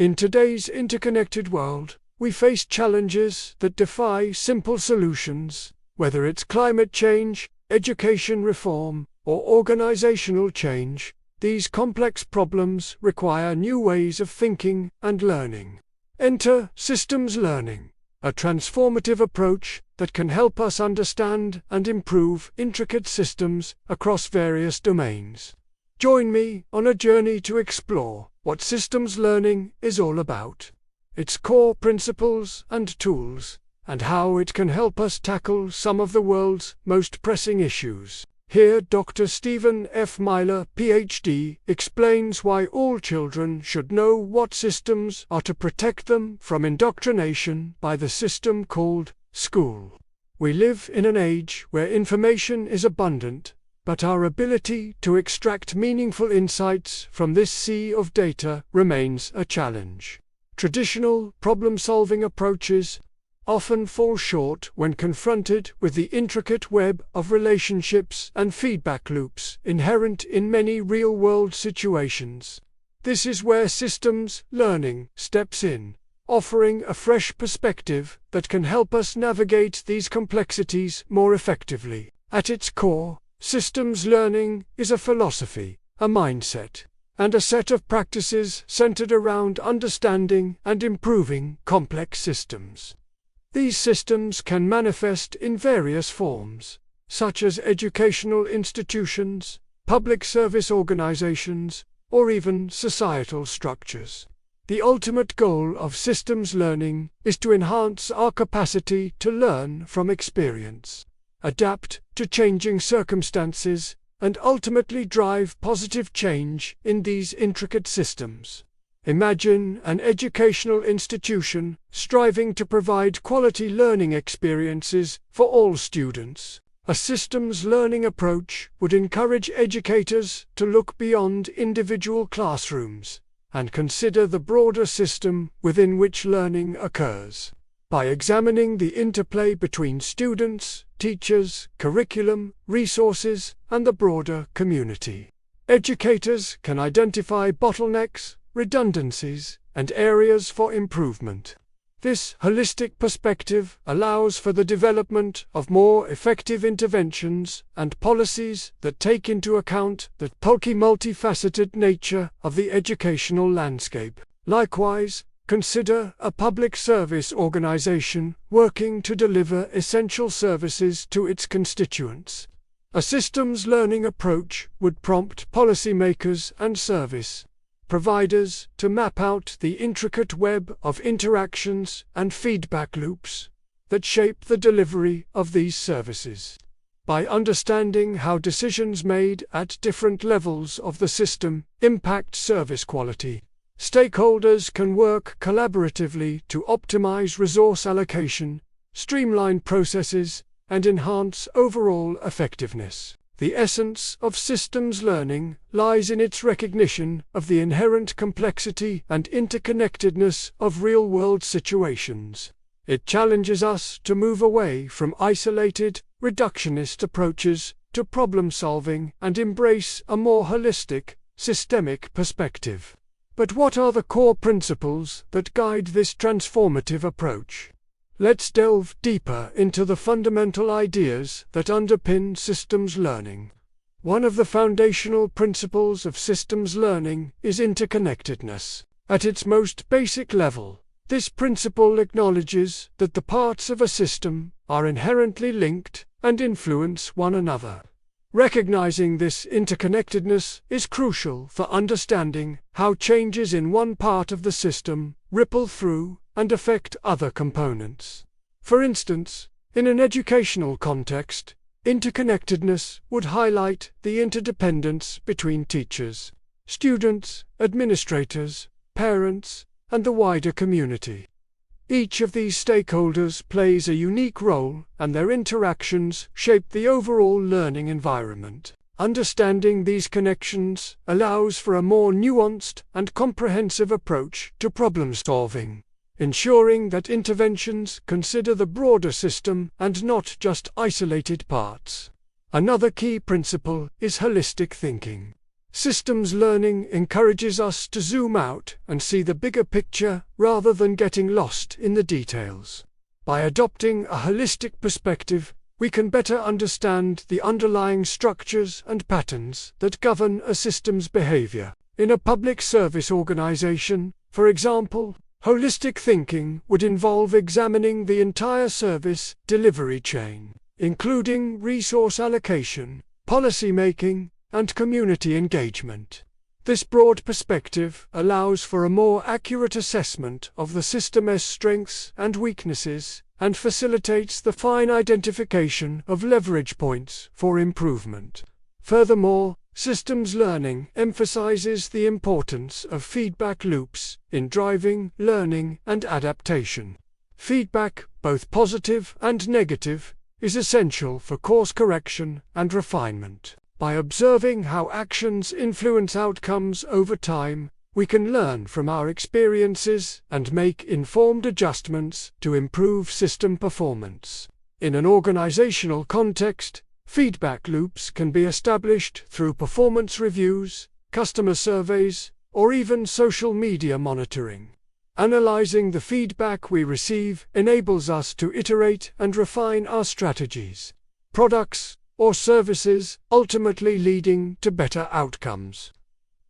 In today's interconnected world, we face challenges that defy simple solutions, whether it's climate change, education reform, or organizational change. These complex problems require new ways of thinking and learning. Enter systems learning, a transformative approach that can help us understand and improve intricate systems across various domains. Join me on a journey to explore what systems learning is all about, its core principles and tools, and how it can help us tackle some of the world's most pressing issues. Here Dr. Stephen F. Myler, Ph.D., explains why all children should know what systems are to protect them from indoctrination by the system called school. We live in an age where information is abundant, but our ability to extract meaningful insights from this sea of data remains a challenge. Traditional problem-solving approaches often fall short when confronted with the intricate web of relationships and feedback loops inherent in many real-world situations. This is where systems learning steps in, offering a fresh perspective that can help us navigate these complexities more effectively. At its core, systems learning is a philosophy, a mindset, and a set of practices centered around understanding and improving complex systems. These systems can manifest in various forms, such as educational institutions, public service organizations, or even societal structures. The ultimate goal of systems learning is to enhance our capacity to learn from experience, adapt to changing circumstances, and ultimately drive positive change in these intricate systems. Imagine an educational institution striving to provide quality learning experiences for all students. A systems learning approach would encourage educators to look beyond individual classrooms and consider the broader system within which learning occurs. By examining the interplay between students, teachers, curriculum, resources, and the broader community, educators can identify bottlenecks, redundancies, and areas for improvement. This holistic perspective allows for the development of more effective interventions and policies that take into account the multifaceted nature of the educational landscape. Likewise, consider a public service organization working to deliver essential services to its constituents. A systems learning approach would prompt policymakers and service providers to map out the intricate web of interactions and feedback loops that shape the delivery of these services. By understanding how decisions made at different levels of the system impact service quality, stakeholders can work collaboratively to optimize resource allocation, streamline processes, and enhance overall effectiveness. The essence of systems learning lies in its recognition of the inherent complexity and interconnectedness of real-world situations. It challenges us to move away from isolated, reductionist approaches to problem-solving and embrace a more holistic, systemic perspective. But what are the core principles that guide this transformative approach? Let's delve deeper into the fundamental ideas that underpin systems learning. One of the foundational principles of systems learning is interconnectedness. At its most basic level, this principle acknowledges that the parts of a system are inherently linked and influence one another. Recognizing this interconnectedness is crucial for understanding how changes in one part of the system ripple through and affect other components. For instance, in an educational context, interconnectedness would highlight the interdependence between teachers, students, administrators, parents, and the wider community. Each of these stakeholders plays a unique role, and their interactions shape the overall learning environment. Understanding these connections allows for a more nuanced and comprehensive approach to problem solving, ensuring that interventions consider the broader system and not just isolated parts. Another key principle is holistic thinking. Systems learning encourages us to zoom out and see the bigger picture rather than getting lost in the details. By adopting a holistic perspective, we can better understand the underlying structures and patterns that govern a system's behavior. In a public service organization, for example, holistic thinking would involve examining the entire service delivery chain, including resource allocation, policy making, and community engagement. This broad perspective allows for a more accurate assessment of the system's strengths and weaknesses, and facilitates the fine identification of leverage points for improvement. Furthermore, systems learning emphasizes the importance of feedback loops in driving learning and adaptation. Feedback, both positive and negative, is essential for course correction and refinement. By observing how actions influence outcomes over time, we can learn from our experiences and make informed adjustments to improve system performance. In an organizational context, feedback loops can be established through performance reviews, customer surveys, or even social media monitoring. Analyzing the feedback we receive enables us to iterate and refine our strategies, products, or services, ultimately leading to better outcomes.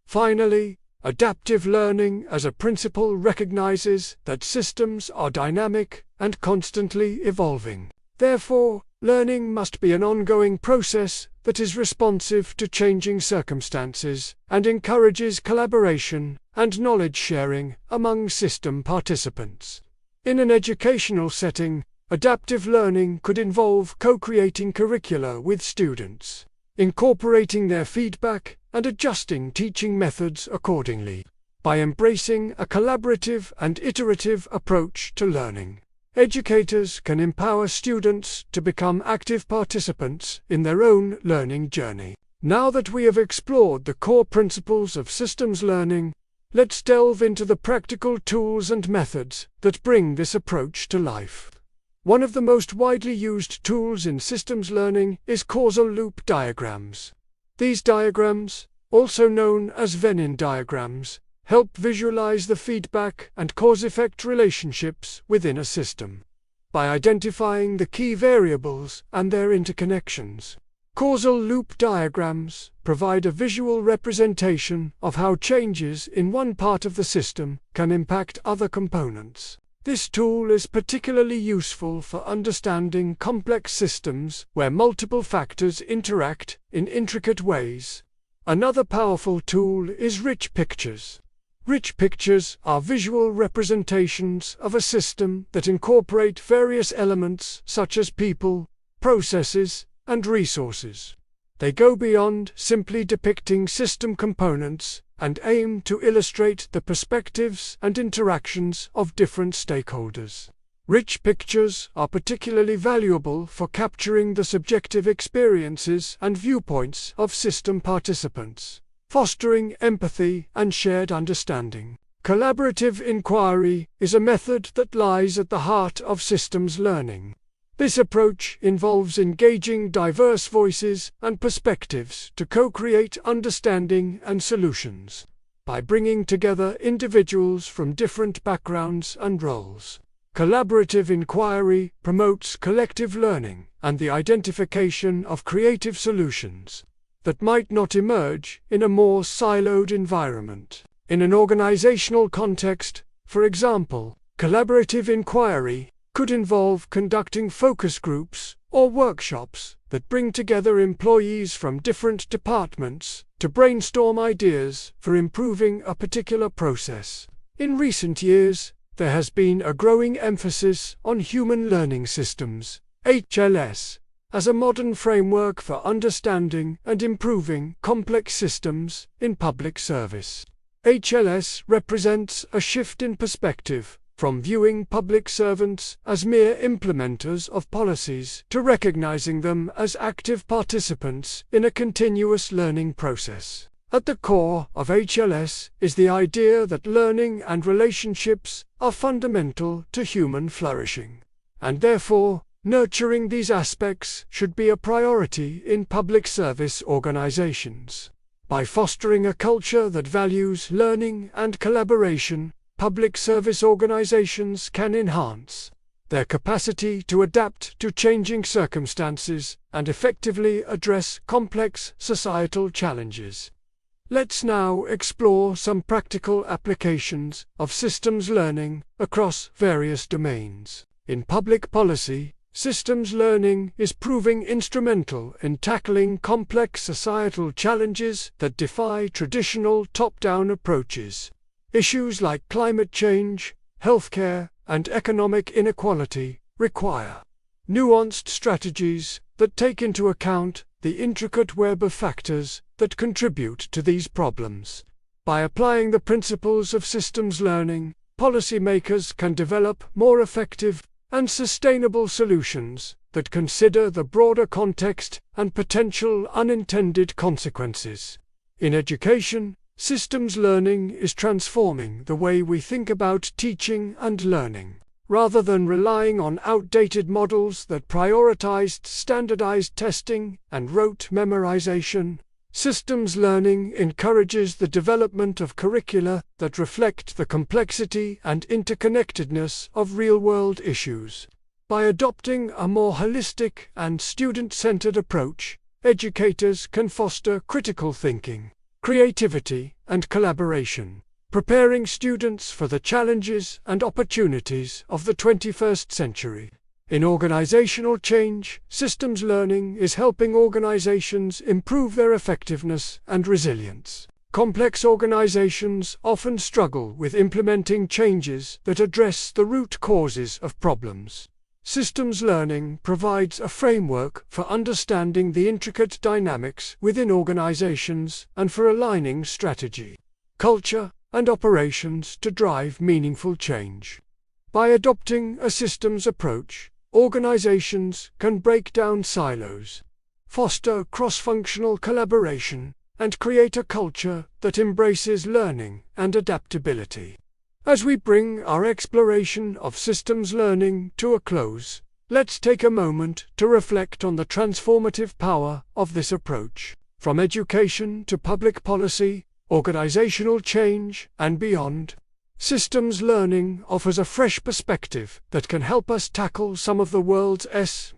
Finally, adaptive learning as a principle recognizes that systems are dynamic and constantly evolving. Therefore, learning must be an ongoing process that is responsive to changing circumstances and encourages collaboration and knowledge sharing among system participants. In an educational setting, adaptive learning could involve co-creating curricula with students, incorporating their feedback, and adjusting teaching methods accordingly. By embracing a collaborative and iterative approach to learning, educators can empower students to become active participants in their own learning journey. Now that we have explored the core principles of systems learning, let's delve into the practical tools and methods that bring this approach to life. One of the most widely used tools in systems learning is causal loop diagrams. These diagrams, also known as Venn diagrams, help visualize the feedback and cause-effect relationships within a system. By identifying the key variables and their interconnections, causal loop diagrams provide a visual representation of how changes in one part of the system can impact other components. This tool is particularly useful for understanding complex systems where multiple factors interact in intricate ways. Another powerful tool is rich pictures. Rich pictures are visual representations of a system that incorporate various elements such as people, processes, and resources. They go beyond simply depicting system components and aim to illustrate the perspectives and interactions of different stakeholders. Rich pictures are particularly valuable for capturing the subjective experiences and viewpoints of system participants, fostering empathy and shared understanding. Collaborative inquiry is a method that lies at the heart of systems learning. This approach involves engaging diverse voices and perspectives to co-create understanding and solutions. By bringing together individuals from different backgrounds and roles, collaborative inquiry promotes collective learning and the identification of creative solutions that might not emerge in a more siloed environment. In an organizational context, for example, collaborative inquiry could involve conducting focus groups or workshops that bring together employees from different departments to brainstorm ideas for improving a particular process. In recent years, there has been a growing emphasis on human learning systems, HLS, as a modern framework for understanding and improving complex systems in public service. HLS represents a shift in perspective from viewing public servants as mere implementers of policies to recognizing them as active participants in a continuous learning process. At the core of HLS is the idea that learning and relationships are fundamental to human flourishing, and therefore, nurturing these aspects should be a priority in public service organizations. By fostering a culture that values learning and collaboration, public service organizations can enhance their capacity to adapt to changing circumstances and effectively address complex societal challenges. Let's now explore some practical applications of systems learning across various domains. In public policy, systems learning is proving instrumental in tackling complex societal challenges that defy traditional top-down approaches. Issues like climate change, healthcare, and economic inequality require nuanced strategies that take into account the intricate web of factors that contribute to these problems. By applying the principles of systems learning, policymakers can develop more effective and sustainable solutions that consider the broader context and potential unintended consequences. In education, systems learning is transforming the way we think about teaching and learning. Rather than relying on outdated models that prioritized standardized testing and rote memorization, systems learning encourages the development of curricula that reflect the complexity and interconnectedness of real-world issues. By adopting a more holistic and student-centered approach, educators can foster critical thinking, creativity, and collaboration, preparing students for the challenges and opportunities of the 21st century. In organizational change, systems learning is helping organizations improve their effectiveness and resilience. Complex organizations often struggle with implementing changes that address the root causes of problems. Systems learning provides a framework for understanding the intricate dynamics within organizations and for aligning strategy, culture, and operations to drive meaningful change. By adopting a systems approach, organizations can break down silos, foster cross-functional collaboration, and create a culture that embraces learning and adaptability. As we bring our exploration of systems learning to a close, let's take a moment to reflect on the transformative power of this approach. From education to public policy, organizational change, and beyond, systems learning offers a fresh perspective that can help us tackle some of the world's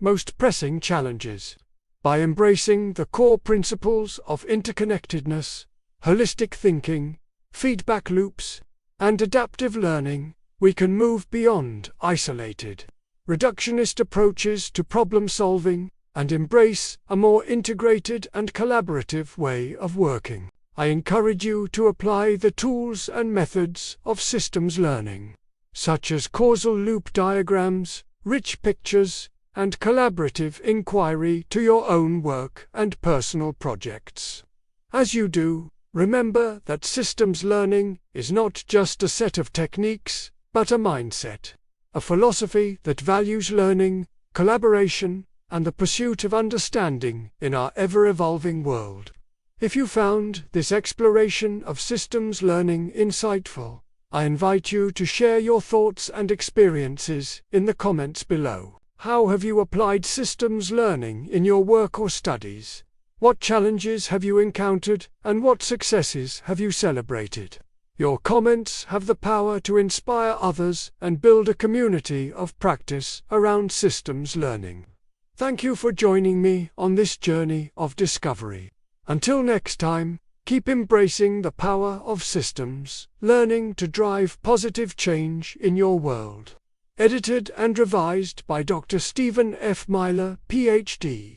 most pressing challenges. By embracing the core principles of interconnectedness, holistic thinking, feedback loops, and adaptive learning, we can move beyond isolated, reductionist approaches to problem solving and embrace a more integrated and collaborative way of working. I encourage you to apply the tools and methods of systems learning, such as causal loop diagrams, rich pictures, and collaborative inquiry to your own work and personal projects. As you do, remember that systems learning is not just a set of techniques, but a mindset, a philosophy that values learning, collaboration, and the pursuit of understanding in our ever-evolving world. If you found this exploration of systems learning insightful, I invite you to share your thoughts and experiences in the comments below. How have you applied systems learning in your work or studies? What challenges have you encountered, and what successes have you celebrated? Your comments have the power to inspire others and build a community of practice around systems learning. Thank you for joining me on this journey of discovery. Until next time, keep embracing the power of systems learning to drive positive change in your world. Edited and revised by Dr. Stephen F. Myler, Ph.D.